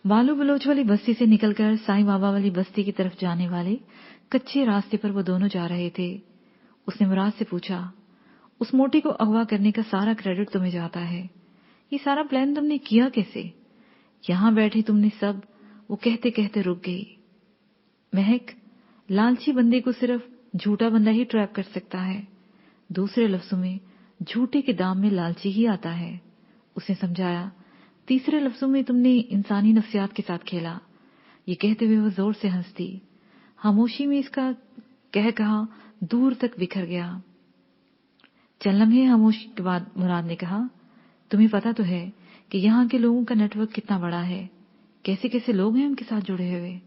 बालू बलोच वाली बस्ती से निकलकर साईं बाबा वाली बस्ती की तरफ जाने वाले कच्चे रास्ते पर वो दोनों जा रहे थे। उसने मुराद से पूछा, उस मोटी को अगवा करने का सारा क्रेडिट तुम्हें जाता है, ये सारा प्लान तुमने किया कैसे? यहां बैठे तुमने सब। वो कहते कहते रुक गई। महक, लालची बंदे को सिर्फ झूठा बंदा ही ट्रैप कर सकता है। दूसरे लफ्जों में झूठे के दाम में लालची ही आता है। उसने समझाया, तीसरे लफ्जों में तुमने इंसानी नफ्सियात के साथ खेला। ये कहते हुए वो जोर से हंस दी। खामोशी में इसका कह कहा दूर तक बिखर गया। चंद लम्हे खामोशी के बाद मुराद ने कहा, तुम्हें पता तो है कि यहाँ के लोगों का नेटवर्क कितना बड़ा है, कैसे कैसे लोग हैं उनके साथ जुड़े हुए।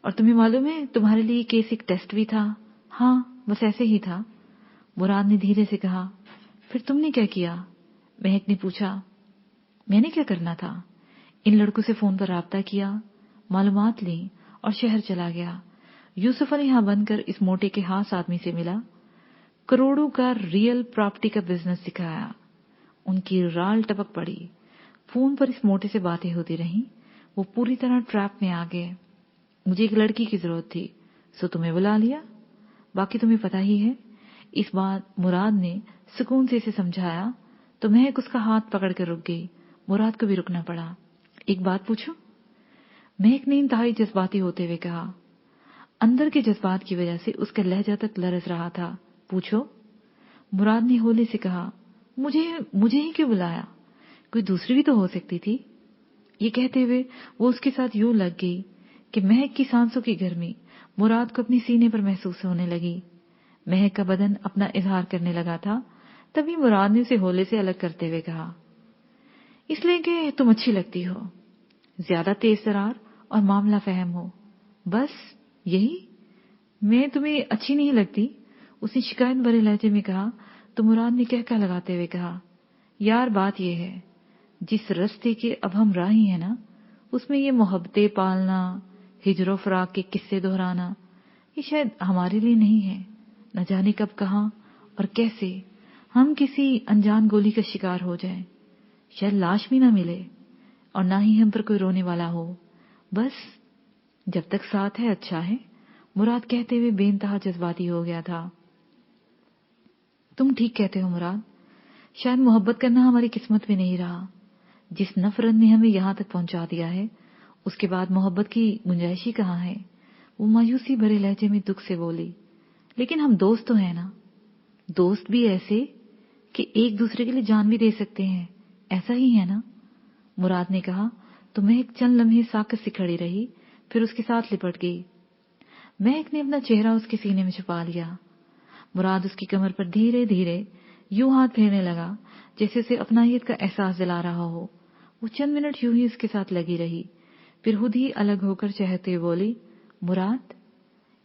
और तुम्हें मालूम है तुम्हारे लिए केस एक टेस्ट भी था। हाँ, बस ऐसे ही था, मुराद ने धीरे से कहा। फिर तुमने क्या किया? महक ने पूछा। मैंने क्या करना था? इन लड़कों से फोन पर राब्ता किया, मालूमात ली और शहर चला गया। यूसुफ अली यहां बनकर इस मोटे के खास आदमी से मिला, करोड़ों का रियल प्रॉपर्टी का बिजनेस सिखाया। उनकी राल टपक पड़ी। फोन पर इस मोटे से बातें होती रहीं। वो पूरी तरह ट्रैप में आ गए। मुझे एक लड़की की जरूरत थी, सो तुम्हें बुला लिया। बाकी तुम्हें पता ही है। इस बात मुराद ने सुकून से इसे समझाया तो महक उसका हाथ पकड़ कर रुक गई। मुराद को भी रुकना पड़ा। एक बात पूछूं? महक ने इंतहाई जज्बाती होते हुए कहा। अंदर के जज्बात की वजह से उसका लहजा तक लरज रहा था। पूछो। मुराद ने होले से कहा। मुझे ही क्यों बुलाया? कोई दूसरी भी तो हो सकती थी। ये कहते हुए वो उसके साथ यूं लग गई कि महक की सांसों की गर्मी मुराद को अपने सीने पर महसूस होने लगी। महक का बदन अपना इजहार करने लगा था। तभी मुराद ने उसे होले से अलग करते हुए कहा, इसलिए कि तुम अच्छी लगती हो, ज्यादा तेज तरार और मामला फहम हो, बस यही। मैं तुम्हें अच्छी नहीं लगती? उसने शिकायत भरे लहजे में कहा तो मुराद ने कहका लगाते हुए कहा, यार बात यह है, जिस रास्ते के अब हम राही हैं ना, उसमें ये मोहब्बतें पालना, हिजरो फराक के किस्से दोहराना, ये शायद हमारे लिए नहीं है। न जाने कब, कहां और कैसे हम किसी अनजान गोली का शिकार हो जाएं। शायद लाश भी ना मिले और ना ही हम पर कोई रोने वाला हो। बस जब तक साथ है अच्छा है। मुराद कहते हुए बेइंतहा जज्बाती हो गया था। तुम ठीक कहते हो मुराद, शायद मोहब्बत करना हमारी किस्मत में नहीं रहा। जिस नफरत ने हमें यहां तक पहुंचा दिया है, उसके बाद मोहब्बत की गुंजाइश ही कहां है। वो मायूसी भरे लहजे में दुख से बोली, लेकिन हम दोस्त तो हैं ना। दोस्त भी ऐसे कि एक दूसरे के लिए जान भी दे सकते हैं, ऐसा ही है ना? मुराद ने कहा तो महक चंद लम्हे साकत से खड़ी रही, फिर उसके साथ लिपट गई। महक ने अपना चेहरा उसके सीने में छुपा लिया। मुराद उसकी कमर पर धीरे धीरे यूं हाथ फेरने लगा जैसे उसे अपनाहियत का एहसास दिला रहा हो। वो चंद मिनट यूं ही उसके साथ लगी रही, फिर खुद ही अलग होकर चहते हुए बोली, मुराद,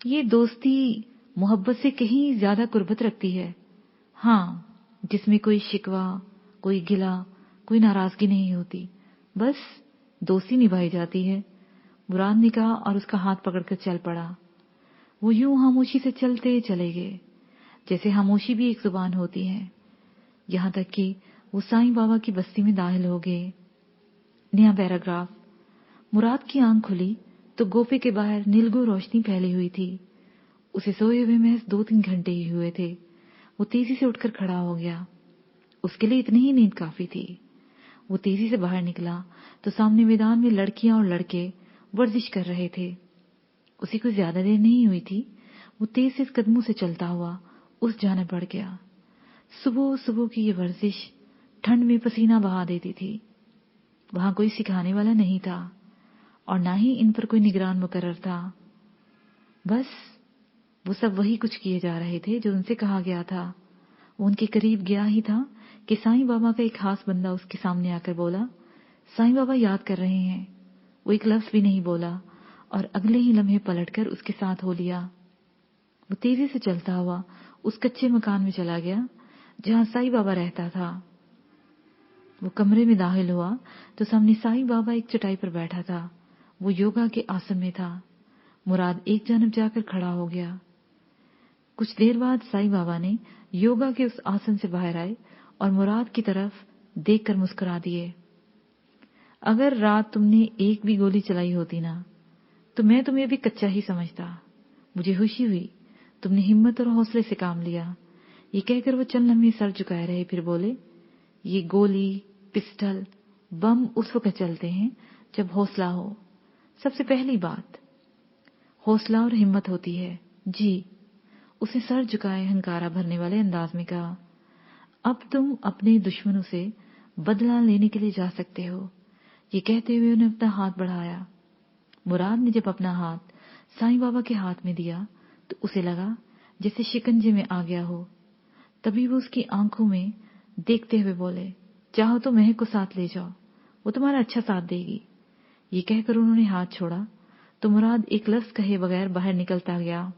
ये दोस्ती मोहब्बत से कहीं ज्यादा कुर्बत रखती है। हाँ, जिसमें कोई शिकवा, कोई गिला, कोई नाराजगी नहीं होती, बस दोस्ती निभाई जाती है। मुराद ने कहा और उसका हाथ पकड़कर चल पड़ा। वो यूं खामोशी से चलते चले गए, जैसे खामोशी भी एक जुबान होती है। यहां तक कि वो साईं बाबा की बस्ती में दाखिल हो गए। नया पैराग्राफ। मुराद की आंख खुली तो गोफे के बाहर नीलगो रोशनी फैली हुई थी। उसे सोए हुए महज 2-3 घंटे ही हुए थे। वो तेजी से उठकर खड़ा हो गया। उसके लिए इतनी ही नींद काफी थी। वो तेजी से बाहर निकला तो सामने मैदान में लड़कियां और लड़के वर्जिश कर रहे थे। उसे कोई ज्यादा देर नहीं हुई थी, वो तेज से कदमों से चलता हुआ उस जाने बढ़ गया। सुबह सुबह की ये वर्जिश ठंड में पसीना बहा देती थी। वहां कोई सिखाने वाला नहीं था और ना ही इन पर कोई निगरान मुकर्रर था। बस वो सब वही कुछ किए जा रहे थे जो उनसे कहा गया था। वो उनके करीब गया ही था कि साईं बाबा का एक खास बंदा उसके सामने आकर बोला, साईं बाबा याद कर रहे हैं। वो एक लफ्ज भी नहीं बोला और अगले ही लम्हे पलटकर उसके साथ हो लिया। वो तेजी से चलता हुआ उस कच्चे मकान में चला गया जहां साईं बाबा रहता था। वो कमरे में दाखिल हुआ तो सामने साईं बाबा एक चटाई पर बैठा था। वो योगा के आसन में था। मुराद एक जानब जाकर खड़ा हो गया। कुछ देर बाद साईं बाबा ने योगा के उस आसन से बाहर आए और मुराद की तरफ देखकर मुस्कुरा दिए। अगर रात तुमने एक भी गोली चलाई होती ना, तो मैं तुम्हें अभी कच्चा ही समझता। मुझे खुशी हुई, तुमने हिम्मत और हौसले से काम लिया। ये कहकर वो चंद लम्हे सर झुकाए रहे, फिर बोले, ये गोली, पिस्टल, बम उस वक्त चलते हैं जब हौसला हो। सबसे पहली बात हौसला और हिम्मत होती है। जी, उसने सर झुकाए हंकारा भरने वाले अंदाज में कहा। अब तुम अपने दुश्मनों से बदला लेने के लिए जा सकते हो। ये कहते हुए उन्हें अपना हाथ बढ़ाया। मुराद ने जब अपना हाथ साईं बाबा के हाथ में दिया तो उसे लगा जैसे शिकंजे में आ गया हो। तभी वो उसकी आंखों में देखते हुए बोले, चाहो तो महक को साथ ले जाओ, वो तुम्हारा अच्छा साथ देगी। ये कहकर उन्होंने हाथ छोड़ा तो मुराद एक लफ्ज कहे बगैर बाहर निकलता गया।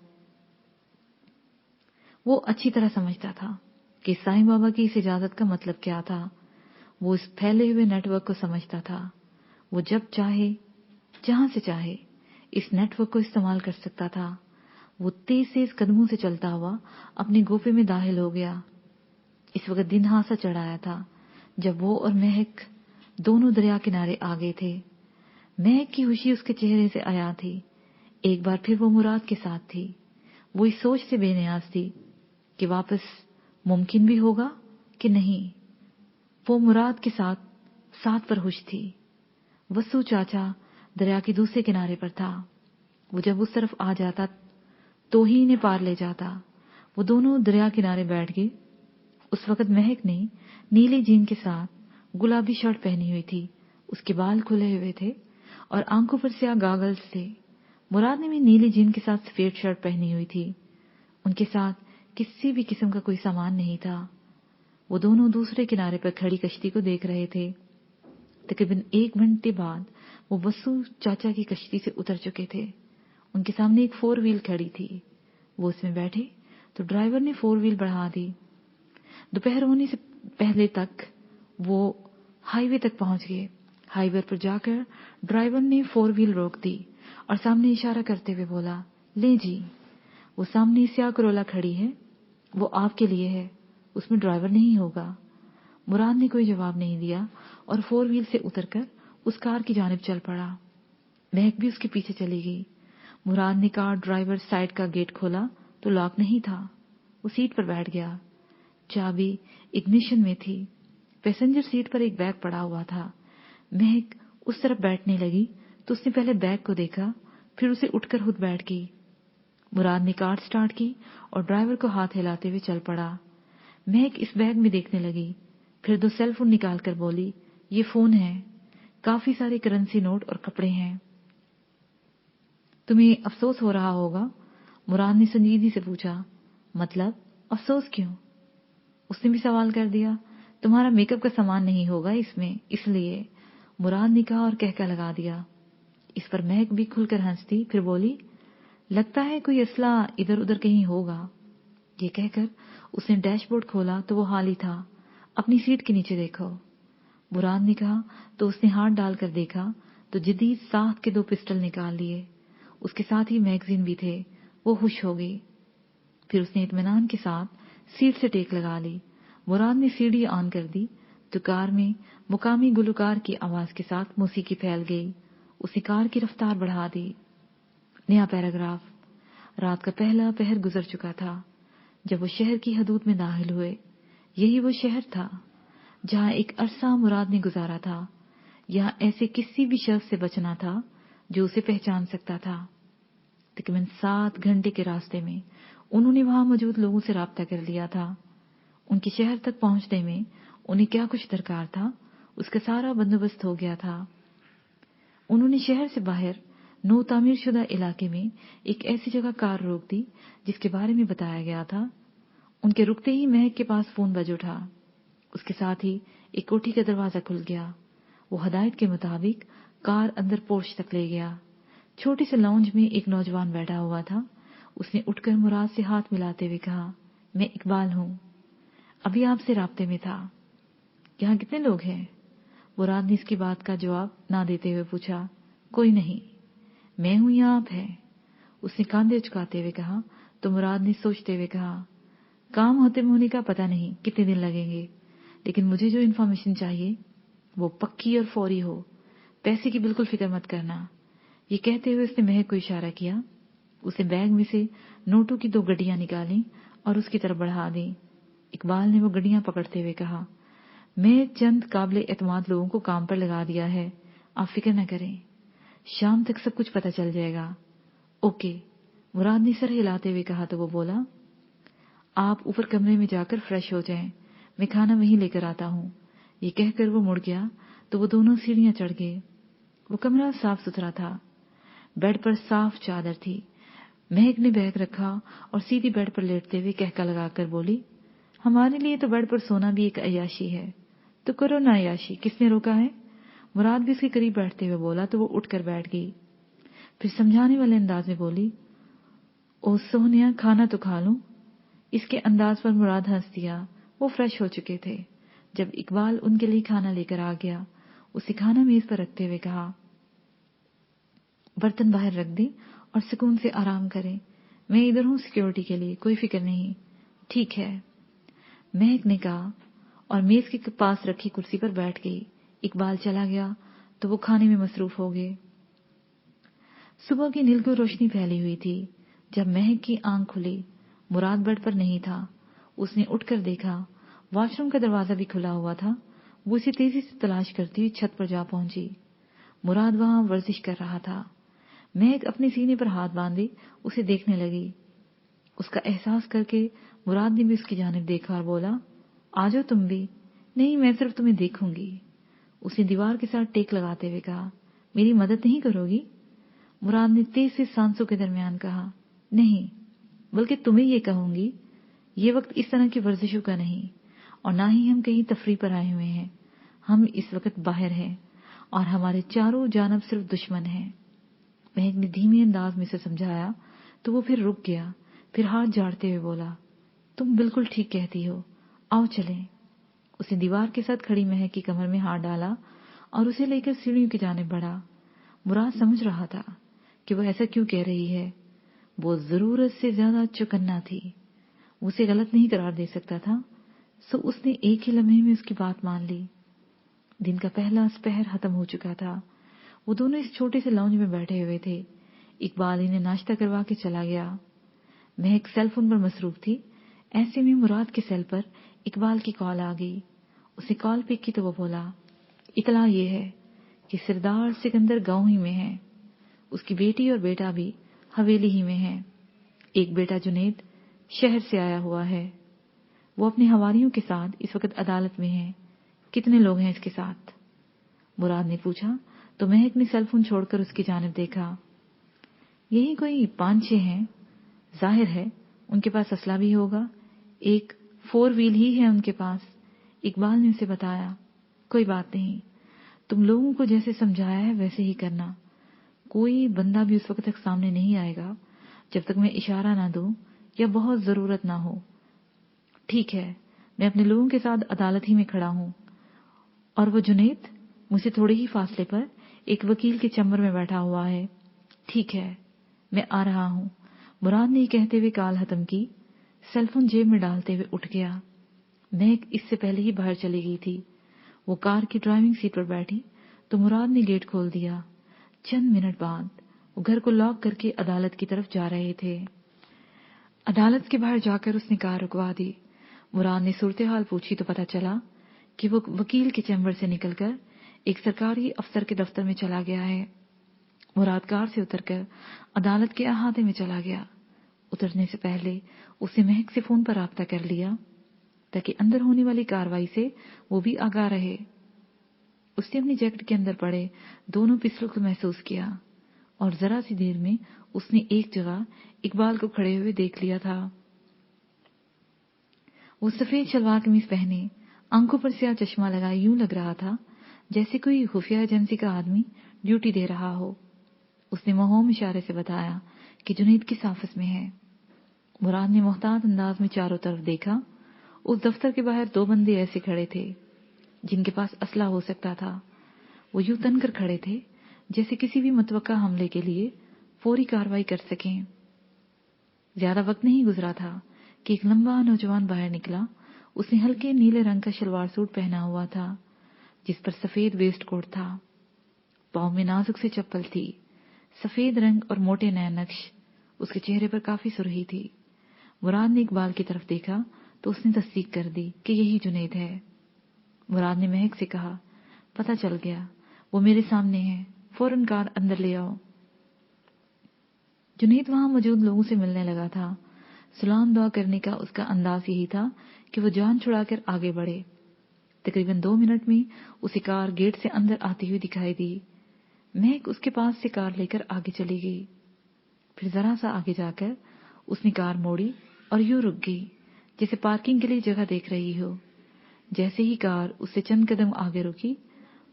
वो अच्छी तरह समझता था कि साईं बाबा की इस इजाजत का मतलब क्या था। वो इस फैले हुए नेटवर्क को समझता था। वो जब चाहे, जहां से चाहे, इस नेटवर्क को इस्तेमाल कर सकता था। वो तेज तेज कदमों से चलता हुआ अपने गोफे में दाखिल हो गया। इस वक्त दिन हासा चढ़ाया था जब वो और महक दोनों दरिया किनारे आ गए थे। महक की खुशी उसके चेहरे से आया थी। एक बार फिर वो मुराद के साथ थी। वो इस सोच से बेनियाज थी कि वापस मुमकिन भी होगा कि नहीं। वो मुराद के साथ साथ पर खुश थी। वसु चाचा दरिया के दूसरे किनारे पर था। वो जब उस तरफ आ जाता तो ही इन्हें पार ले जाता। वो दोनों दरिया किनारे बैठ गए। उस वक्त महक ने नीली जीन के साथ गुलाबी शर्ट पहनी हुई थी। उसके बाल खुले हुए थे और आंखों पर स्याह गागल्स थे। मुराद ने भी नीली जीन के साथ सफेद शर्ट पहनी हुई थी। उनके साथ किसी भी किस्म का कोई सामान नहीं था। वो दोनों दूसरे किनारे पर खड़ी कश्ती को देख रहे थे। तकरीबन 1 घंटे बाद वो वसु चाचा की कश्ती से उतर चुके थे। उनके सामने एक 4 व्हील खड़ी थी। वो उसमें बैठे तो ड्राइवर ने 4 व्हील बढ़ा दी। दोपहर होने से पहले तक वो हाईवे तक पहुंच गए। हाईवे पर जाकर ड्राइवर ने 4 व्हील रोक दी और सामने इशारा करते हुए बोला, ले जी, वो सामने स्याह करोला खड़ी है, वो आपके लिए है, उसमें ड्राइवर नहीं होगा। मुराद ने कोई जवाब नहीं दिया और 4 व्हील से उतरकर उस कार की जानिब चल पड़ा। महक भी उसके पीछे चली गई। मुराद ने कार ड्राइवर साइड का गेट खोला तो लॉक नहीं था। वो सीट पर बैठ गया। चाबी इग्निशन में थी। पैसेंजर सीट पर एक बैग पड़ा हुआ था। महक उस तरफ बैठने लगी तो उसने पहले बैग को देखा, फिर उसे उठकर खुद बैठ गई। मुराद ने कार स्टार्ट की और ड्राइवर को हाथ हिलाते हुए चल पड़ा। महक इस बैग में देखने लगी, फिर 2 सेल फोन निकाल कर बोली, ये फोन है, काफी सारे करेंसी नोट और कपड़े हैं। तुम्हें अफसोस हो रहा होगा? मुराद ने संजीदगी से पूछा। मतलब अफसोस क्यों? उसने भी सवाल कर दिया। तुम्हारा मेकअप का सामान नहीं होगा इसमें, इसलिए, मुराद ने कहा और कहका लगा दिया। इस पर महक भी खुलकर हंसती, फिर बोली, लगता है कोई असला इधर उधर कहीं होगा। ये कहकर उसने डैशबोर्ड खोला तो वो खाली था। अपनी सीट के नीचे देखो, मुराद ने कहा तो उसने हाथ डालकर देखा तो जदीद साथ के 2 पिस्टल निकाल लिए। उसके साथ ही मैगजीन भी थे। वो खुश हो गई। फिर उसने इत्मीनान के साथ सीट से टेक लगा ली। मुराद ने सीढ़ी ऑन कर दी तो कार में मुकामी गुलकार की आवाज के साथ मौसीकी फैल गई। उसने कार की रफ्तार बढ़ा दी। नया पैराग्राफ। रात का पहला पहर गुजर चुका था जब वो शहर की हदूद में दाखिल हुए। यही वो शहर था जहां एक अरसा मुराद ने गुजारा था। यहां ऐसे किसी भी शख्स से बचना था जो उसे पहचान सकता था। तकरीबन 7 घंटे के रास्ते में उन्होंने वहां मौजूद लोगों से राब्ता कर लिया था। उनके शहर तक पहुंचने में उन्हें क्या कुछ दरकार था, उसका सारा बंदोबस्त हो गया था। उन्होंने शहर से बाहर नौ तामीर शुदा इलाके में एक ऐसी जगह कार रोक दी जिसके बारे में बताया गया था। उनके रुकते ही महक के पास फोन बज उठा। उसके साथ ही एक कोठी का दरवाजा खुल गया। वो हदायत के मुताबिक कार अंदर पोर्च तक ले गया। छोटे से लाउंज में एक नौजवान बैठा हुआ था। उसने उठकर मुराद से हाथ मिलाते हुए कहा, मैं इकबाल हूं, अभी आपसे राब्ते में था। यहाँ कितने लोग हैं? मुराद ने इसकी बात का जवाब ना देते हुए पूछा। कोई नहीं, मैं हूं या आप हैं? उसने कांधे झुकाते हुए कहा। तो मुराद ने सोचते हुए कहा, काम होते होने का पता नहीं कितने दिन लगेंगे, लेकिन मुझे जो इन्फॉर्मेशन चाहिए वो पक्की और फौरी हो। पैसे की बिल्कुल फिक्र मत करना। ये कहते हुए उसने महक को इशारा किया। उसे बैग में से नोटों की 2 गड्डियां निकाली और उसकी तरफ बढ़ा दी। इकबाल ने वो गड्डियां पकड़ते हुए कहा, मैं चंद काबिले एतमाद लोगों को काम पर लगा दिया है, आप फिक्र न करें, शाम तक सब कुछ पता चल जाएगा। ओके, मुराद ने सर हिलाते हुए कहा तो वो बोला, आप ऊपर कमरे में जाकर फ्रेश हो जाएं, मैं खाना वहीं लेकर आता हूँ। ये कहकर वो मुड़ गया तो वो दोनों सीढ़ियां चढ़ गए। वो कमरा साफ सुथरा था। बेड पर साफ चादर थी। महक ने बैग रखा और सीधी बेड पर लेटते हुए कहका लगाकर बोली, हमारे लिए तो बेड पर सोना भी एक अय्याशी है, तो करो ना अय्याशी, किसने रोका है। मुराद भी उसके करीब बैठते हुए बोला तो वो उठकर बैठ गई। फिर समझाने वाले अंदाज में बोली, ओ सोनिया, खाना तो खा लूं। इसके अंदाज पर मुराद हंस दिया। वो फ्रेश हो चुके थे। जब इकबाल उनके लिए खाना लेकर आ गया, उसे खाना मेज पर रखते हुए कहा, बर्तन बाहर रख दे और सुकून से आराम करें, मैं इधर हूं सिक्योरिटी के लिए, कोई फिक्र नहीं। ठीक है, महक ने कहा और मेज के पास रखी कुर्सी पर बैठ गई। इकबाल चला गया तो वो खाने में मसरूफ हो गए। सुबह की नीलगुल रोशनी फैली हुई थी। जब महक की आंख खुली, मुराद बेड पर नहीं था। उसने उठकर देखा, वॉशरूम का दरवाजा भी खुला हुआ था। वो उसे तेजी से तलाश करती हुई छत पर जा पहुंची। मुराद वहां वर्जिश कर रहा था। महक अपने सीने पर हाथ बांधे उसे देखने लगी। उसका एहसास करके मुराद ने भी उसकी जानिब देखा और बोला, आ जाओ तुम भी। नहीं, मैं सिर्फ तुम्हें देखूंगी। उसने दीवार के साथ टेक लगाते हुए कहा, मेरी मदद नहीं करोगी। मुराद ने तेज से सांसों के दरमियान कहा, नहीं, बल्कि तुम्हें ये कहूंगी, ये वक्त इस तरह की वर्जिशों का नहीं, और ना ही हम कहीं तफरी पर आए हुए हैं। हम इस वक्त बाहर हैं और हमारे चारों जानब सिर्फ दुश्मन हैं। महक ने धीमे अंदाज में से समझाया तो वो फिर रुक गया। फिर हाथ झाड़ते हुए बोला, तुम बिल्कुल ठीक कहती हो, आओ चलें। उसने दीवार के साथ खड़ी महक की कमर में हाथ डाला और उसे लेकर सीढ़ियों की जानिब बढ़ा। मुराद समझ रहा था कि वो ऐसा क्यों कह रही है। वो जरूरत से ज्यादा चौकन्ना थी। उसे गलत नहीं करार दे सकता था, सो उसने एक ही लम्हे में उसकी बात मान ली। दिन का पहला पहर खत्म हो चुका था। वो दोनों इस छोटे से लाउंज में बैठे हुए थे। इकबाल इन्हें नाश्ता करवा के चला गया। महक सेल फोन पर मसरूफ थी। ऐसे में मुराद के सेल पर इकबाल की कॉल आ गई। उसे कॉल पिक की तो वो बोला, इतला ये है कि सरदार सिकंदर गांव ही में है। उसकी बेटी और बेटा भी हवेली ही में है। एक बेटा जुनेद शहर से आया हुआ है। वो अपने हवारियों के साथ इस वक्त अदालत में है। कितने लोग हैं इसके साथ? मुराद ने पूछा तो महक ने सेल फोन छोड़कर उसकी जानिब देखा। यही कोई 5-6 हैं। जाहिर है उनके पास असला भी होगा। एक 4 व्हील ही है उनके पास। इकबाल ने उसे बताया, कोई बात नहीं, तुम लोगों को जैसे समझाया है वैसे ही करना। कोई बंदा भी उस वक्त तक सामने नहीं आएगा जब तक मैं इशारा ना दूं या बहुत जरूरत ना हो। ठीक है, मैं अपने लोगों के साथ अदालत ही में खड़ा हूं। और वो जुनेद मुझसे थोड़े ही फासले पर एक वकील के चैम्बर में बैठा हुआ है। ठीक है, मैं आ रहा हूं। मुराद ने कहते हुए कॉल खत्म की। सेलफोन जेब में डालते हुए उठ गया। महक इससे पहले ही बाहर चली गई थी। वो कार की ड्राइविंग सीट पर बैठी तो मुराद ने गेट खोल दिया। चंद मिनट बाद वो घर को लॉक करके अदालत की तरफ जा रहे थे। अदालत के बाहर जाकर उसने कार रुकवा दी। मुराद ने सूरत हाल पूछी तो पता चला कि वो वकील के चैम्बर से निकलकर एक सरकारी अफसर के दफ्तर में चला गया है। मुराद कार से उतरकर अदालत के अहाते में चला गया। उतरने से पहले उसने महक से फोन पर राब्ता कर लिया ताकि अंदर होने वाली कार्रवाई से वो भी आगाह रहे। उसने अपनी जैकेट के अंदर पड़े दोनों पिस्टल को महसूस किया और जरा सी देर में उसने एक जगह इकबाल को खड़े हुए देख लिया था। वो सफेद शलवार कमीज पहने, आंखों पर स्याह चश्मा लगाए यूं लग रहा था जैसे कोई खुफिया एजेंसी का आदमी ड्यूटी दे रहा हो। उसने महोम इशारे से बताया कि जुनैद किस ऑफिस में है। मुराद ने मोहतात अंदाज में चारों तरफ देखा। उस दफ्तर के बाहर 2 बंदे ऐसे खड़े थे जिनके पास असला हो सकता था। वो यूं तन कर खड़े थे जैसे किसी भी मुतवक्का हमले के लिए फौरी कार्रवाई कर सकें। ज्यादा वक्त नहीं गुजरा था कि एक लंबा नौजवान बाहर निकला। उसने हल्के नीले रंग का शलवार सूट पहना हुआ था जिस पर सफेद वेस्ट कोट था। पाँव में नाजुक सी चप्पल थी, सफेद रंग और मोटे नए नक्श। उसके चेहरे पर काफी सुर्खी थी। मुराद ने इकबाल की तरफ देखा तो उसने तस्दीक कर दी कि यही जुनैद है। मुराद ने महक से कहा, पता चल गया, वो मेरे सामने है, फौरन कार अंदर ले आओ। जुनैद वहां मौजूद लोगों से मिलने लगा था। सलाम दुआ करने का उसका अंदाज यही था कि वो जान छुड़ाकर आगे बढ़े। तकरीबन 2 मिनट में उसे कार गेट से अंदर आती हुई दिखाई दी। महक उसके पास से कार लेकर आगे चली गई। फिर जरा सा आगे जाकर उसने कार मोड़ी और यूं रुक गई जैसे पार्किंग के लिए जगह देख रही हो। जैसे ही कार उससे चंद कदम आगे रुकी,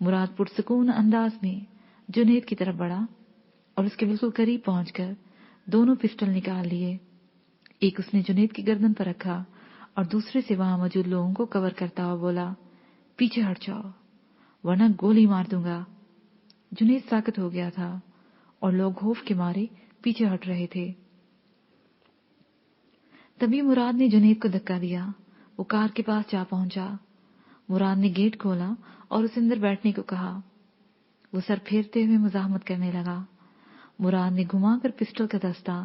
मुराद पुरसुकून अंदाज में जुनैद की तरफ बढ़ा और उसके बिल्कुल करीब पहुंचकर दोनों पिस्टल निकाल लिए। एक उसने जुनैद की गर्दन पर रखा और दूसरे से वहां मौजूद लोगों को कवर करता हुआ बोला, पीछे हट जाओ वरना गोली मार दूंगा। जुनैद साकत हो गया था और लोग खौफ के मारे पीछे हट रहे थे। तभी मुराद ने जुनैद को धक्का दिया। वो कार के पास जा पहुंचा। मुराद ने गेट खोला और उसे अंदर बैठने को कहा। वो सर फेरते हुए मुजाहमत करने लगा। मुराद ने घुमाकर पिस्टल का दस्ता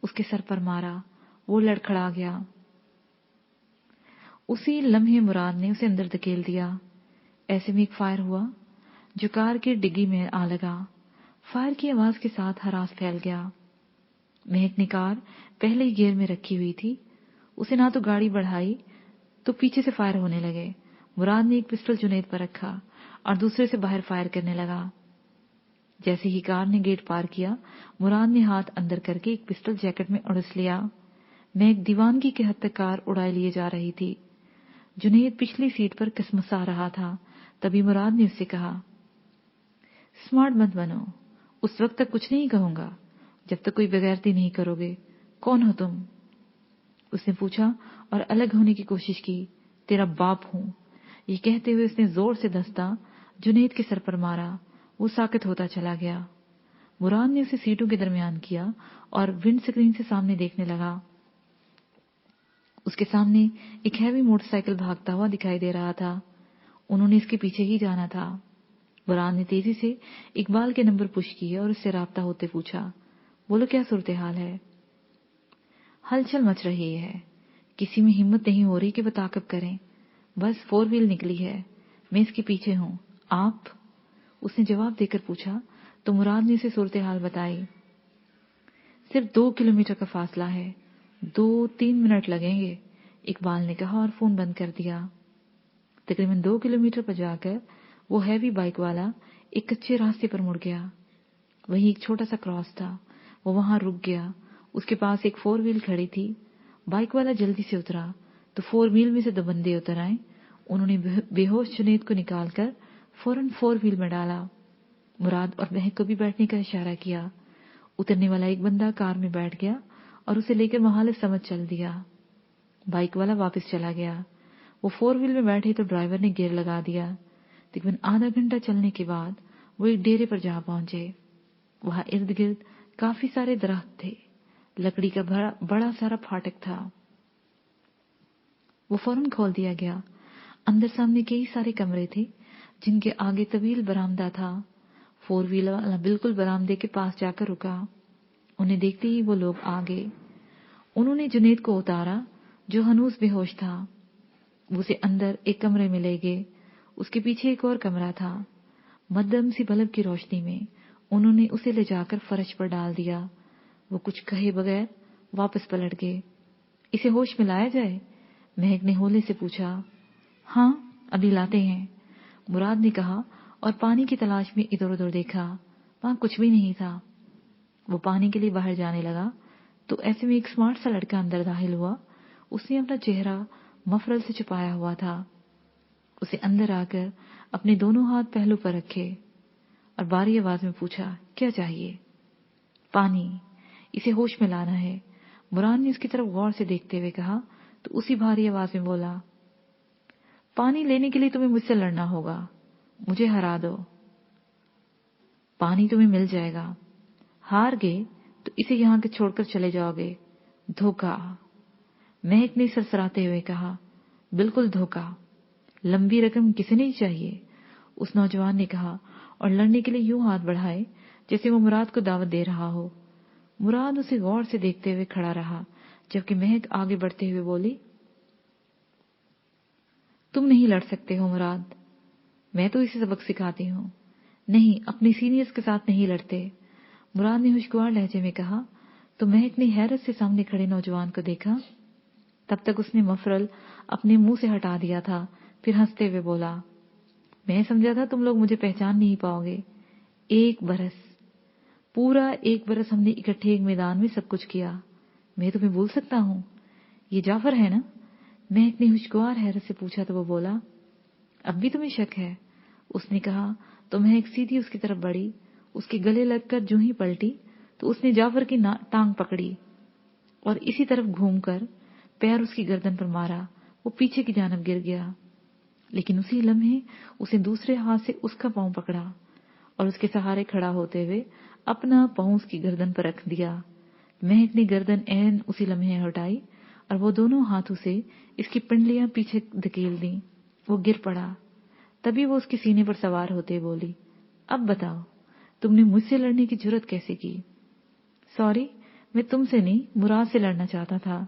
उसके सर पर मारा। वो लड़खड़ा गया। उसी लम्हे मुराद ने उसे अंदर धकेल दिया। ऐसे में एक फायर हुआ जो कार की डिग्गी में आ लगा। फायर की आवाज के साथ हरास फैल गया। महक ने कार पहले ही गियर में रखी हुई थी। उसे ना तो गाड़ी बढ़ाई तो पीछे से फायर होने लगे। मुराद ने एक पिस्टल जुनैद पर रखा और दूसरे से बाहर फायर करने लगा। जैसे ही कार ने गेट पार किया, मुराद ने हाथ अंदर करके एक पिस्टल जैकेट में उड़स लिया। महक दीवानगी के हद तक कार उड़ाए लिए जा रही थी। जुनैद पिछली सीट पर कसमसा रहा था। तभी मुराद ने उससे कहा, स्मार्ट मत बनो, उस वक्त तक कुछ नहीं कहूंगा जब तक कोई बेगैरती नहीं करोगे। कौन हो तुम? उसने पूछा और अलग होने की कोशिश की। तेरा बाप हूं। ये कहते हुए उसने जोर से दस्ता जुनैद के सर पर मारा। वो साकित होता चला गया। मुराद ने उसे सीटों के दरमियान किया और विंड स्क्रीन से सामने देखने लगा। उसके सामने एक हैवी मोटरसाइकिल भागता हुआ दिखाई दे रहा था। उन्होंने इसके पीछे ही जाना था। मुराद ने तेजी से इकबाल के नंबर पुश किए और उससे राब्ता होते पूछा, बोलो क्या सूरत हाल है? हलचल मच रही है, किसी में हिम्मत नहीं हो रही कि वो ताकब करें। बस 4 व्हील निकली है, मैं इसके पीछे हूं। आप? उसने जवाब देकर पूछा तो मुराद ने उसे सूरत हाल बताई। सिर्फ 2 किलोमीटर का फासला है, 2-3 मिनट लगेंगे, इकबाल ने कहा और फोन बंद कर दिया। तकरीबन 2 किलोमीटर पर जाकर वो हैवी बाइक वाला एक कच्चे रास्ते पर मुड़ गया। वहीं एक छोटा सा क्रॉस था। वो वहां रुक गया। उसके पास एक 4 व्हील खड़ी थी। बाइक वाला जल्दी से उतरा तो 4 व्हील में से 2 बंदे उतर आए। उन्होंने बेहोश जुनैद को निकालकर फौरन 4 व्हील में डाला। मुराद और महक को भी बैठने का इशारा किया। उतरने वाला एक बंदा कार में बैठ गया और उसे लेकर महाल समझ चल दिया। बाइक वाला वापस चला गया। वो 4 व्हील में बैठे तो ड्राइवर ने गियर लगा दिया। तकरीबन आधा घंटा चलने के बाद वो एक डेरे पर जा पहुंचे। वहां इर्द गिर्द काफी सारे दरख्त थे। लकड़ी का बड़ा सारा फाटक था। वो फौरन खोल दिया गया। अंदर सामने कई सारे कमरे थे जिनके आगे तवील बरामदा था। 4 व्हीलर वाला बिल्कुल बरामदे के पास जाकर रुका। उन्हें देखते ही वो लोग आ गए। उन्होंने जुनैद को उतारा जो हनूस बेहोश था। वो उसे अंदर एक कमरे में ले गए। उसके पीछे एक और कमरा था। मध्यम सी बल्ब की रोशनी में उन्होंने उसे ले जाकर फर्श पर डाल दिया। वो कुछ कहे बगैर वापस पलट गए। इसे होश में लाया जाए? महक ने होले से पूछा। हाँ, अभी लाते हैं, मुराद ने कहा और पानी की तलाश में इधर उधर देखा। वहां कुछ भी नहीं था। वो पानी के लिए बाहर जाने लगा तो ऐसे में एक स्मार्ट सा लड़का अंदर दाखिल हुआ। उसने अपना चेहरा मफरल से छुपाया हुआ था। उसे अंदर आकर अपने दोनों हाथ पहलू पर रखे और बारी आवाज में पूछा, क्या चाहिए? पानी, इसे होश में लाना है। मुराद ने उसकी तरफ गौर से देखते हुए कहा तो उसी भारी आवाज में बोला, पानी लेने के लिए तुम्हें मुझसे लड़ना होगा, मुझे हरा दो। पानी तुम्हें मिल जाएगा, हार गए तो इसे यहां के छोड़कर चले जाओगे। धोखा। महक ने सरसराते हुए कहा, बिल्कुल धोखा। लंबी रकम किसे नहीं चाहिए? उस नौजवान ने कहा اور لڑنے کے لیے یوں ہاتھ بڑھائے جیسے وہ مراد کو دعوت دے رہا ہو۔ مراد اسے غور سے دیکھتے ہوئے کھڑا رہا، جبکہ مہک آگے بڑھتے ہوئے بولی، تم نہیں لڑ سکتے ہو مراد، میں تو اسے سبق سکھاتی ہوں۔ نہیں، اپنے سینئرز کے ساتھ نہیں لڑتے، مراد نے خوشگوار لہجے میں کہا۔ تو مہک نے حیرت سے سامنے کھڑے نوجوان کو دیکھا۔ تب تک اس نے مفرل اپنے منہ سے ہٹا دیا تھا، پھر ہنستے ہوئے بولا، میں سمجھا تھا تم لوگ مجھے پہچان نہیں پاؤ گے۔ 1 برس، پورا 1 برس ہم نے اکٹھے ایک میدان میں سب کچھ کیا، میں تمہیں بھول سکتا ہوں؟ یہ جعفر ہے نا؟ مہک نے خوشگوار حیرت سے پوچھا تو وہ بولا، اب بھی تمہیں شک ہے؟ اس نے کہا تو مہک سیدھی اس کی طرف بڑھی، اس کے گلے لگ کر جو ہی پلٹی تو اس نے جعفر کی ٹانگ پکڑی اور اسی طرف گھوم کر پیر اس کی گردن پر مارا۔ وہ پیچھے کی جانب گر گیا، لیکن اسی لمحے اسے دوسرے ہاتھ سے اس کا پاؤں پکڑا اور اس کے سہارے کھڑا ہوتے ہوئے اپنا پاؤں اس کی گردن پر رکھ دیا۔ مہک نے گردن عین اسی لمحے ہٹائی اور وہ دونوں ہاتھوں سے اس کی پنڈلیاں پیچھے دھکیل دیں۔ وہ گر پڑا۔ تبھی وہ اس کے سینے پر سوار ہوتے بولی، اب بتاؤ تم نے مجھ سے لڑنے کی جرات کیسے کی؟ سوری، میں تم سے نہیں، مراد سے لڑنا چاہتا تھا۔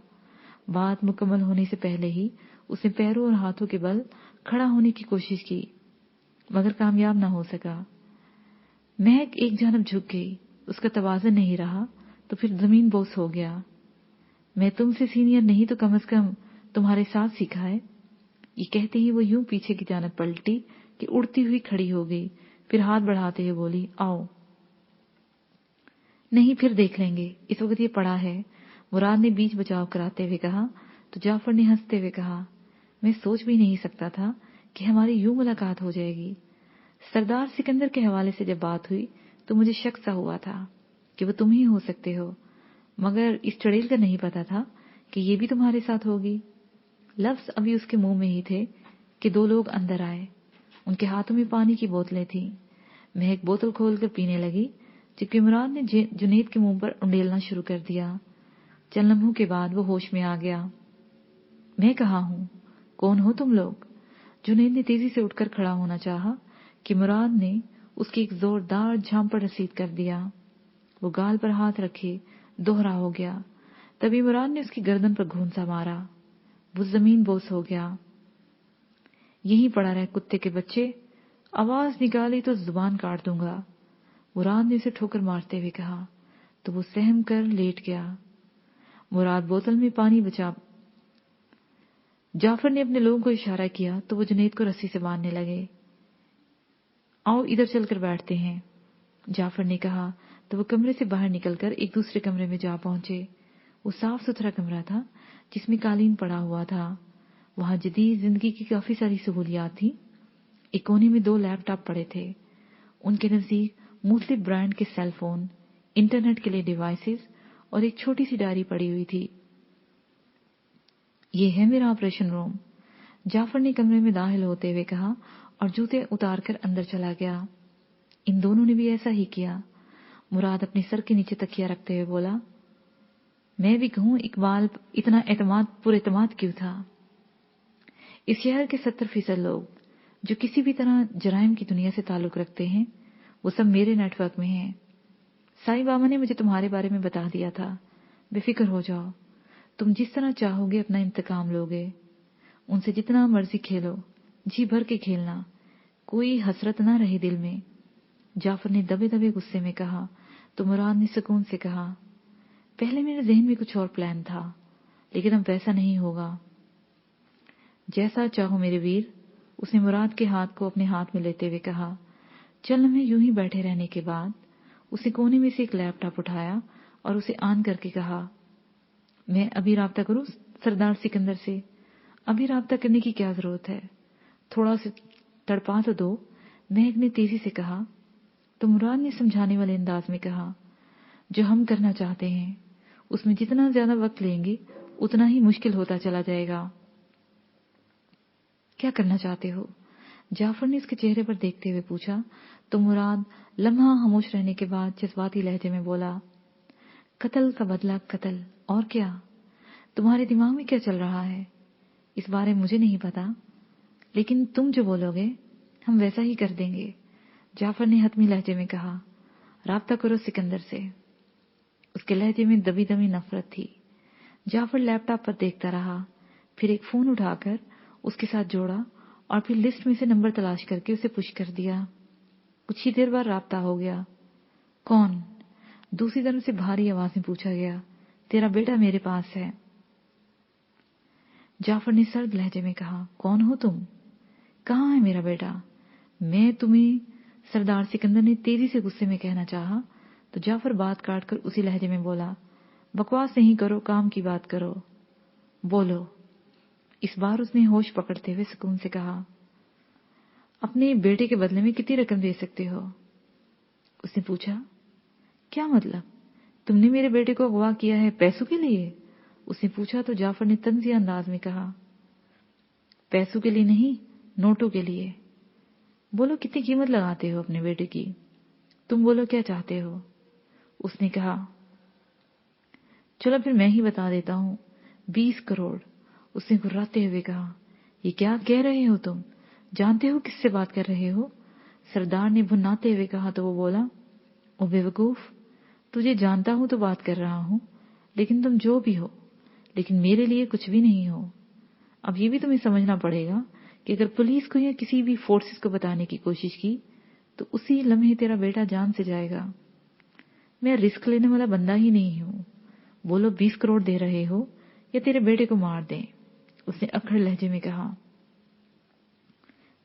بات مکمل ہونے سے پہلے ہی اس نے پیروں اور ہاتھوں کے بل کھڑا ہونے کی کوشش کی، مگر کامیاب نہ ہو سکا۔ مہک ایک جانب جھک گئی، اس کا توازن نہیں رہا تو پھر زمین بوس ہو گیا۔ میں تم سے سینئر نہیں تو کم از کم تمہارے ساتھ سیکھا ہے۔ یہ کہتے ہی وہ یوں پیچھے کی جانب پلٹی کہ اڑتی ہوئی کھڑی ہو گئی، پھر ہاتھ بڑھاتے ہوئے بولی، آؤ۔ نہیں، پھر دیکھ لیں گے، اس وقت یہ پڑا ہے، مراد نے بیچ بچاؤ کراتے ہوئے کہا۔ تو جعفر نے ہنستے ہوئے کہا، میں سوچ بھی نہیں سکتا تھا کہ ہماری یوں ملاقات ہو جائے گی۔ سردار سکندر کے حوالے سے جب بات ہوئی تو مجھے شک سا ہوا تھا کہ وہ تم ہی ہو سکتے ہو، مگر اس چڑیل کا نہیں پتا تھا کہ یہ بھی تمہارے ساتھ ہوگی۔ لفظ ابھی اس کے منہ میں ہی تھے کہ 2 لوگ اندر آئے۔ ان کے ہاتھوں میں پانی کی بوتلیں تھیں۔ مہک بوتل کھول کر پینے لگی، جبکہ مراد نے جنید کے منہ پر انڈیلنا شروع کر دیا۔ چند لمحوں کے بعد وہ ہوش میں آ گیا۔ میں کہاں ہوں؟ کون ہو تم لوگ؟ جنید نے تیزی سے اٹھ کر کھڑا ہونا چاہا کہ مراد نے اس کی ایک زوردار جھام پر رسید کر دیا۔ وہ گال پر ہاتھ رکھے دوہرا ہو گیا۔ تبھی مراد نے اس کی گردن پر گھونسا مارا۔ وہ زمین بوس ہو گیا۔ یہیں پڑا رہ کتے کے بچے، آواز نکالی تو زبان کاٹ دوں گا، مراد نے اسے ٹھوکر مارتے ہوئے کہا۔ تو وہ سہم کر لیٹ گیا۔ مراد بوتل میں پانی بچا۔ جعفر نے اپنے لوگوں کو اشارہ کیا تو وہ جنید کو رسی سے باندھنے لگے۔ آؤ ادھر چل کر بیٹھتے ہیں، جعفر نے کہا تو وہ کمرے سے باہر نکل کر ایک دوسرے کمرے میں جا پہنچے۔ وہ صاف ستھرا کمرہ تھا جس میں قالین پڑا ہوا تھا۔ وہاں جدید زندگی کی کافی ساری سہولیات تھیں۔ ایک کونے میں 2 لیپ ٹاپ پڑے تھے، ان کے نزدیک مختلف برانڈ کے سیل فون، انٹرنیٹ کے لیے ڈیوائسز اور ایک چھوٹی سی ڈائری پڑی ہوئی تھی۔ یہ ہے میرا آپریشن روم، جعفر نے کمرے میں داخل ہوتے ہوئے کہا اور جوتے اتار کر اندر چلا گیا۔ ان دونوں نے بھی ایسا ہی کیا۔ مراد اپنے سر کے نیچے تکیہ رکھتے ہوئے بولا، میں بھی کہوں اقبال اتنا پر اعتماد کیوں تھا؟ اس شہر کے 70% لوگ جو کسی بھی طرح جرائم کی دنیا سے تعلق رکھتے ہیں وہ سب میرے نیٹ ورک میں ہیں۔ سائی بابا نے مجھے تمہارے بارے میں بتا دیا تھا، بے فکر ہو جاؤ، تم جس طرح چاہو گے اپنا انتقام لوگے، ان سے جتنا مرضی کھیلو، جی بھر کے کھیلنا، کوئی حسرت نہ رہے دل میں، جعفر نے دبے دبے غصے میں کہا۔ تو مراد نے سکون سے کہا، پہلے میرے ذہن میں کچھ اور پلان تھا، لیکن اب ویسا نہیں ہوگا۔ جیسا چاہو میرے ویر، اس نے مراد کے ہاتھ کو اپنے ہاتھ میں لیتے ہوئے کہا۔ چل ہمیں یوں ہی بیٹھے رہنے کے بعد اس نے کونے میں سے ایک لیپ ٹاپ اٹھایا اور اسے آن کر کے کہا، میں ابھی رابطہ کروں سردار سکندر سے؟ ابھی رابطہ کرنے کی کیا ضرورت ہے، تھوڑا سے تڑپا تو دو، مہک نے تیزی سے کہا۔ تو مراد نے سمجھانے والے انداز میں کہا، جو ہم کرنا چاہتے ہیں اس میں جتنا زیادہ وقت لیں گے اتنا ہی مشکل ہوتا چلا جائے گا۔ کیا کرنا چاہتے ہو؟ جعفر نے اس کے چہرے پر دیکھتے ہوئے پوچھا۔ تو مراد لمحہ خاموش رہنے کے بعد جذباتی لہجے میں بولا، قتل کا بدلہ قتل، اور کیا؟ تمہارے دماغ میں کیا چل رہا ہے اس بارے مجھے نہیں پتا، لیکن تم جو بولو گے ہم ویسا ہی کر دیں گے۔ जाफर ने हतमी लहजे में कहा, राब्ता करो सिकंदर से। उसके लहजे में दबी दबी नफरत थी। जाफर लैपटॉप पर देखता रहा, फिर एक फोन उठाकर उसके साथ जोड़ा और फिर लिस्ट में से नंबर तलाश करके उसे पुश कर दिया। कुछ ही देर बाद राब्ता हो गया। कौन? दूसरी तरफ से भारी आवाज में पूछा गया। तेरा बेटा मेरे पास है। जाफर ने सर्द लहजे में कहा, कौन हो तुम? कहाँ है मेरा बेटा? मैं तुम्हें, सरदार सिकंदर ने तेजी से गुस्से में कहना चाहा तो जाफर बात काटकर उसी लहजे में बोला, बकवास नहीं करो, काम की बात करो। बोलो। इस बार उसने होश पकड़ते हुए सुकून से कहा, अपने बेटे के बदले में कितनी रकम दे सकते हो? उसने पूछा। क्या मतलब? तुमने मेरे बेटे को अगवा किया है पैसों के लिए? उसने पूछा तो जाफर ने तंजिया अंदाज में कहा, पैसों के लिए नहीं, नोटों के लिए। बोलो कितनी कीमत लगाते हो अपने बेटे की? तुम बोलो क्या चाहते हो? उसने कहा। चलो फिर मैं ही बता देता हूं, 20 करोड़। उसने घुर्राते हुए कहा, ये क्या कह रहे हो तुम? जानते हो किससे बात कर रहे हो? सरदार ने भुनाते हुए कहा तो वो बोला, ओ बेवकूफ, तुझे जानता हूं तो बात कर रहा हूं, लेकिन तुम जो भी हो, लेकिन मेरे लिए कुछ भी नहीं हो। अब ये भी तुम्हें समझना पड़ेगा कि अगर पुलिस को या किसी भी फोर्सेस को बताने की कोशिश की तो उसी लम्हे तेरा बेटा जान से जाएगा। मैं रिस्क लेने वाला बंदा ही नहीं हूं। बोलो 20 करोड़ दे रहे हो या तेरे बेटे को मार दें? उसने अखड़ लहजे में कहा।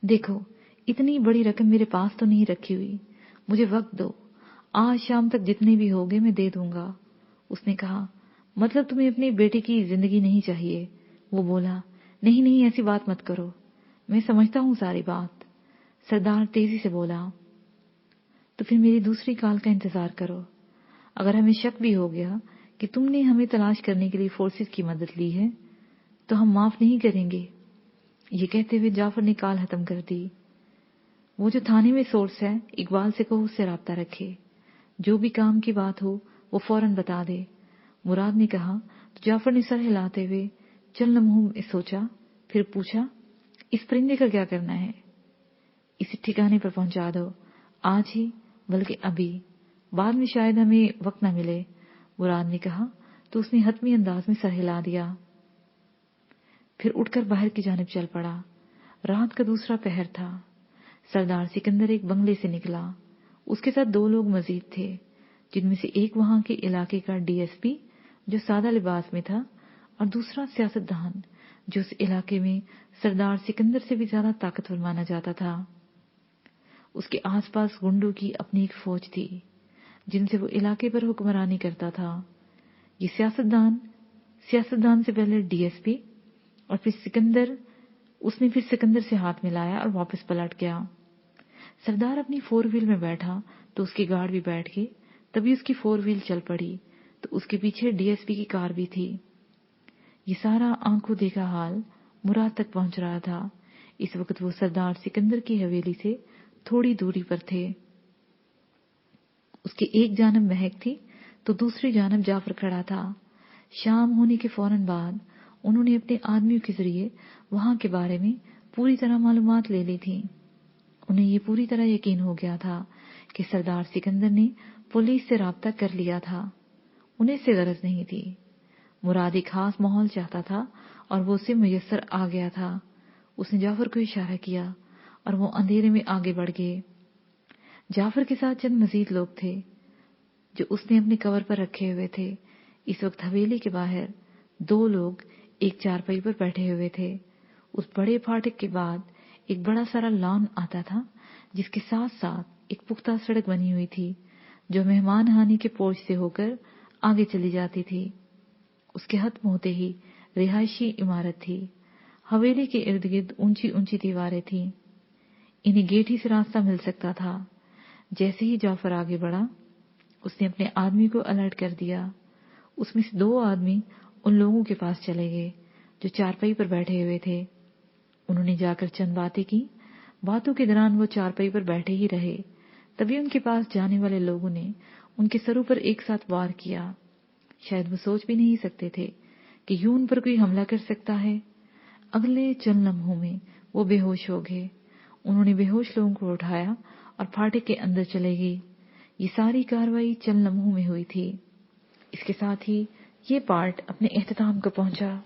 देखो, इतनी बड़ी रकम मेरे पास तो नहीं रखी हुई, मुझे वक्त दो, आज शाम तक जितने भी होंगे मैं दे दूंगा। उसने कहा, मतलब तुम्हें अपने बेटे की जिंदगी नहीं चाहिए? वो बोला, नहीं नहीं, ऐसी बात मत करो, मैं समझता हूं सारी बात। सरदार तेजी से बोला, तो फिर मेरी दूसरी कॉल का इंतजार करो। अगर हमें शक भी हो गया कि तुमने हमें तलाश करने के लिए फोर्सेस की मदद ली है तो हम माफ नहीं करेंगे। ये कहते हुए जाफर ने कॉल खत्म कर दी। वो जो थाने में सोर्स है, इकबाल से कहो उससे राब्ता रखे, जो भी काम की बात हो वो फौरन बता दे। मुराद ने कहा तो जाफर ने सर हिलाते हुए चंद लम्हों में सोचा, फिर पूछा, इस परिंदे का क्या करना है? इसे ठिकाने पर पहुंचा दो, आज ही, बल्कि अभी, बाद में शायद हमें वक्त न मिले। मुराद ने कहा तो उसने हतमी अंदाज में सर हिला दिया, फिर उठकर बाहर की जानिब चल पड़ा। रात का दूसरा पहर था। सरदार सिकंदर एक बंगले से निकला। उसके साथ 2 लोग मजीद थे, जिनमें से एक वहां के इलाके का डीएसपी जो सादा लिबास में था और दूसरा सियासतदान जो उस इलाके में सरदार सिकंदर से भी ज्यादा ताकतवर माना जाता था। उसके आसपास गुंडों की अपनी एक फौज थी जिनसे वो इलाके पर हुक्मरानी करता था। ये सियासतदान से पहले डीएसपी और फिर सिकंदर, उसने फिर सिकंदर से हाथ मिलाया और वापस पलट गया। सरदार अपनी 4 व्हील में बैठा तो उसके गार्ड भी बैठ गए। तभी उसकी 4 व्हील चल पड़ी तो उसके पीछे डीएसपी की कार भी थी। ये सारा आंखों देखा हाल मुराद तक पहुंच रहा था। इस वक्त वो सरदार सिकंदर की हवेली से थोड़ी दूरी पर थे। उसके एक जानब महक थी तो दूसरी जानब जाफर खड़ा था। शाम होने के फौरन बाद उन्होंने अपने आदमियों के जरिए वहां के बारे में पूरी तरह मालूमात ले ली थी। उन्हें ये पूरी तरह यकीन हो गया था कि सरदार सिकंदर ने पुलिस से राब्ता कर लिया था। उन्हें इससे गरज नहीं थी। मुराद एक खास माहौल चाहता था और वो उसे मुयस्सर आ गया था। उसने जाफर को इशारा किया और वो अंधेरे में आगे बढ़ गए। जाफर के साथ चंद मजीद लोग थे जो उसने अपने कवर पर रखे हुए थे। इस वक्त हवेली के बाहर 2 लोग एक चारपाई पर बैठे हुए थे। उस बड़े फाटक के बाद एक बड़ा सारा लॉन आता था जिसके साथ साथ एक पुख्ता सड़क बनी हुई थी जो मेहमान हानी के पोर्च से होकर आगे चली जाती थी। उसके खत्म होते ही रिहायशी इमारत थी। हवेली के इर्द गिर्द ऊंची ऊंची दीवारें थीं। इन्हें गेट ही से रास्ता मिल सकता था। जैसे ही जाफर आगे बढ़ा उसने अपने आदमी को अलर्ट कर दिया। उसमें से 2 आदमी उन लोगों के पास चले गए जो चारपाई पर बैठे हुए थे। उन्होंने जाकर चंद बातें की। बातों के दौरान वो चारपाई पर बैठे ही रहे। तभी उनके पास जाने वाले लोगों ने उनके सरों पर एक साथ वार किया। शायद वो सोच भी नहीं सकते थे कि यूं उन पर कोई हमला कर सकता है। अगले चंद लम्हों में वो बेहोश हो गए। उन्होंने बेहोश लोगों को उठाया اور پھاٹک کے اندر چلے گی۔ یہ ساری کارروائی چند لمحوں میں ہوئی تھی۔ اس کے ساتھ ہی یہ پارٹ اپنے اختتام کو پہنچا۔